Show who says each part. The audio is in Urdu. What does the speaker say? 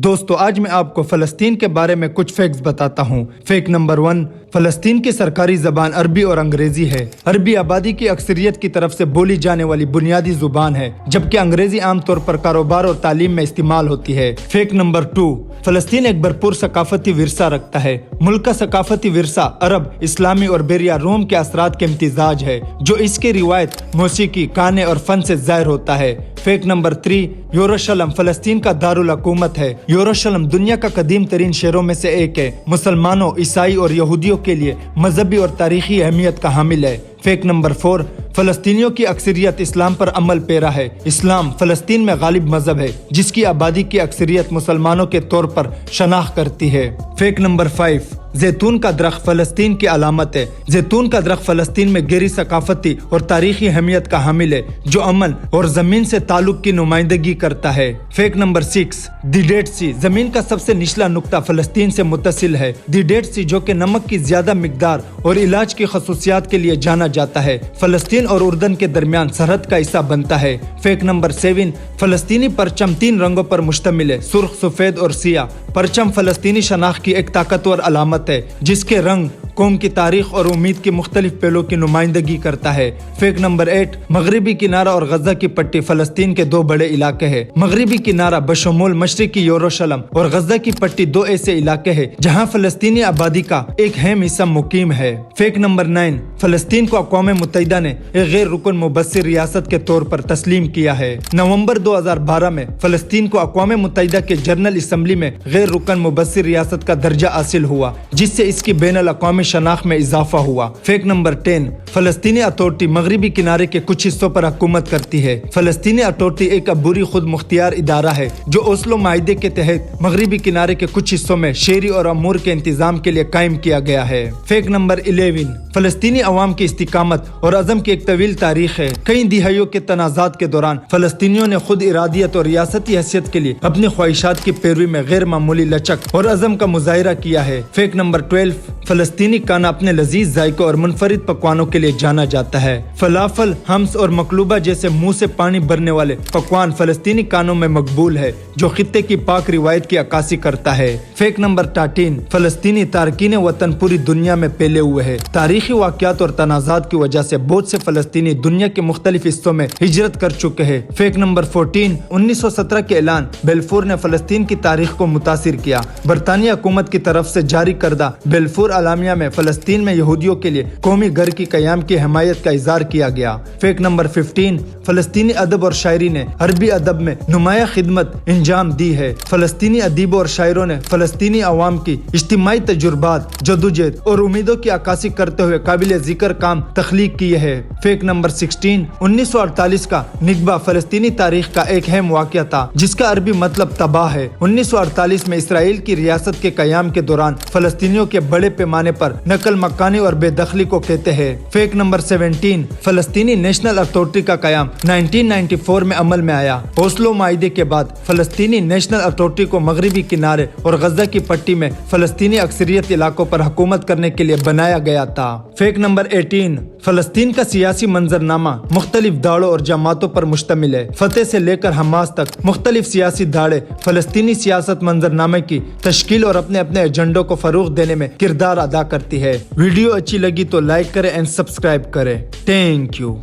Speaker 1: دوستو آج میں آپ کو فلسطین کے بارے میں کچھ فیکٹس بتاتا ہوں۔ فیکٹ نمبر 1، فلسطین کی سرکاری زبان عربی اور انگریزی ہے۔ عربی آبادی کی اکثریت کی طرف سے بولی جانے والی بنیادی زبان ہے، جبکہ انگریزی عام طور پر کاروبار اور تعلیم میں استعمال ہوتی ہے۔ فیکٹ نمبر 2، فلسطین ایک بھرپور ثقافتی ورثہ رکھتا ہے۔ ملک کا ثقافتی ورثہ عرب، اسلامی اور بیریا روم کے اثرات کے امتزاج ہے، جو اس کے روایت، موسیقی، گانے اور فن سے ظاہر ہوتا ہے۔ فیکٹ نمبر 3، یروشلم فلسطین کا دارالحکومت ہے۔ یروشلم دنیا کا قدیم ترین شہروں میں سے ایک ہے، مسلمانوں، عیسائی اور یہودیوں کے لیے مذہبی اور تاریخی اہمیت کا حامل ہے۔ فیکٹ نمبر 4، فلسطینیوں کی اکثریت اسلام پر عمل پیرا ہے۔ اسلام فلسطین میں غالب مذہب ہے، جس کی آبادی کی اکثریت مسلمانوں کے طور پر شناخت کرتی ہے۔ فیکٹ نمبر 5، زیتون کا درخت فلسطین کی علامت ہے۔ زیتون کا درخت فلسطین میں گہری ثقافتی اور تاریخی اہمیت کا حامل ہے، جو امن اور زمین سے تعلق کی نمائندگی کرتا ہے۔ Fact number 6، the did see زمین کا سب سے نچلا نقطہ فلسطین سے متصل ہے۔ دی ڈیڈ سی، جو کہ نمک کی زیادہ مقدار اور علاج کی خصوصیات کے لیے جانا جاتا ہے، فلسطین اور اردن کے درمیان سرحد کا حصہ بنتا ہے۔ فیکٹ نمبر 7، فلسطینی پرچم 3 رنگوں پر مشتمل ہے، سرخ، سفید اور سیاہ۔ پرچم فلسطینی شناخت کی ایک طاقتور علامت ہے، جس کے رنگ قوم کی تاریخ اور امید کے مختلف پہلوؤں کی نمائندگی کرتا ہے۔ فیکٹ نمبر 8، مغربی کنارہ اور غزہ کی پٹی فلسطین کے 2 بڑے علاقے ہیں۔ مغربی کنارہ بشمول مشرقی یروشلم اور غزہ کی پٹی 2 ایسے علاقے ہیں جہاں فلسطینی آبادی کا ایک اہم حصہ مقیم ہے۔ فیکٹ نمبر 9، فلسطین کو اقوام متحدہ نے ایک غیر رکن مبصر ریاست کے طور پر تسلیم کیا ہے۔ نومبر 2012 میں فلسطین کو اقوام متحدہ کے جنرل اسمبلی میں غیر رکن مبصر ریاست کا درجہ حاصل ہوا، جس سے اس کی بین الاقوامی شناخت میں اضافہ ہوا۔ فیکٹ نمبر 10، فلسطینی اتھارٹی مغربی کنارے کے کچھ حصوں پر حکومت کرتی ہے۔ فلسطینی اتھارٹی ایک عبوری خود مختار ادارہ ہے، جو اوسلو معاہدے کے تحت مغربی کنارے کے کچھ حصوں میں شہری اور امور کے انتظام کے لیے قائم کیا گیا ہے۔ فیکٹ نمبر 11، فلسطینی عوام کی استقامت اور عزم کی ایک طویل تاریخ ہے۔ کئی دہائیوں کے تنازعات کے دوران فلسطینیوں نے خود ارادیت اور ریاستی حیثیت کے لیے اپنی خواہشات کی پیروی میں غیر معمولی لچک اور عزم کا مظاہرہ کیا ہے۔ فیکٹ نمبر 12، فلسطینی کھانا اپنے لذیذ ذائقے اور منفرد پکوانوں کے لیے جانا جاتا ہے۔ فلافل، ہمس اور مقلوبہ جیسے منہ سے پانی بھرنے والے پکوان فلسطینی کھانوں میں مقبول ہے، جو خطے کی پاک روایت کی عکاسی کرتا ہے۔ فیکٹ نمبر 13، فلسطینی تارکین وطن پوری دنیا میں پھیلے ہوئے ہیں۔ تاریخی واقعات اور تنازعات کی وجہ سے بہت سے فلسطینی دنیا کے مختلف حصوں میں ہجرت کر چکے ہیں۔ فیکٹ نمبر 14، 1917 کے اعلان بیلفور نے فلسطین کی تاریخ کو متاثر کیا۔ برطانیہ حکومت کی طرف سے جاری کردہ بیلفور اعلامیہ میں فلسطین میں یہودیوں کے لیے قومی گھر کی قیام کی حمایت کا اظہار کیا گیا۔ فیکٹ نمبر 15، فلسطینی ادب اور شاعری نے عربی ادب میں نمایاں خدمت انجام دی ہے۔ فلسطینی ادیبوں اور شاعروں نے فلسطینی عوام کی اجتماعی تجربات، جدوجہد اور امیدوں کی عکاسی کرتے ہوئے قابل ذکر کام تخلیق کیے ہیں۔ فیکٹ نمبر 16، 1948 کا نکبہ فلسطینی تاریخ کا ایک اہم واقعہ تھا، جس کا عربی مطلب تباہ ہے۔ 1948 میں اسرائیل کی ریاست کے قیام کے دوران فلسطینیوں کے بڑے پیمانے پر نقل مکانی اور بے دخلی کو کہتے ہیں۔ فیکٹ نمبر 17، فلسطینی نیشنل اتھارٹی کا قیام 1994 میں عمل میں آیا۔ اوسلو معاہدے کے بعد فلسطینی نیشنل اتھارٹی کو مغربی کنارے اور غزہ کی پٹی میں فلسطینی اکثریت علاقوں پر حکومت کرنے کے لیے بنایا گیا تھا۔ فیکٹ نمبر 18، فلسطین کا سیاسی منظرنامہ مختلف دھڑوں اور جماعتوں پر مشتمل ہے۔ فتح سے لے کر حماس تک مختلف سیاسی دھڑے فلسطینی سیاست منظرنامے کی تشکیل اور اپنے ایجنڈوں کو فروغ دینے میں کردار ادا کرتی ہے۔ ویڈیو اچھی لگی تو لائک کریں اور سبسکرائب کریں۔ Thank you.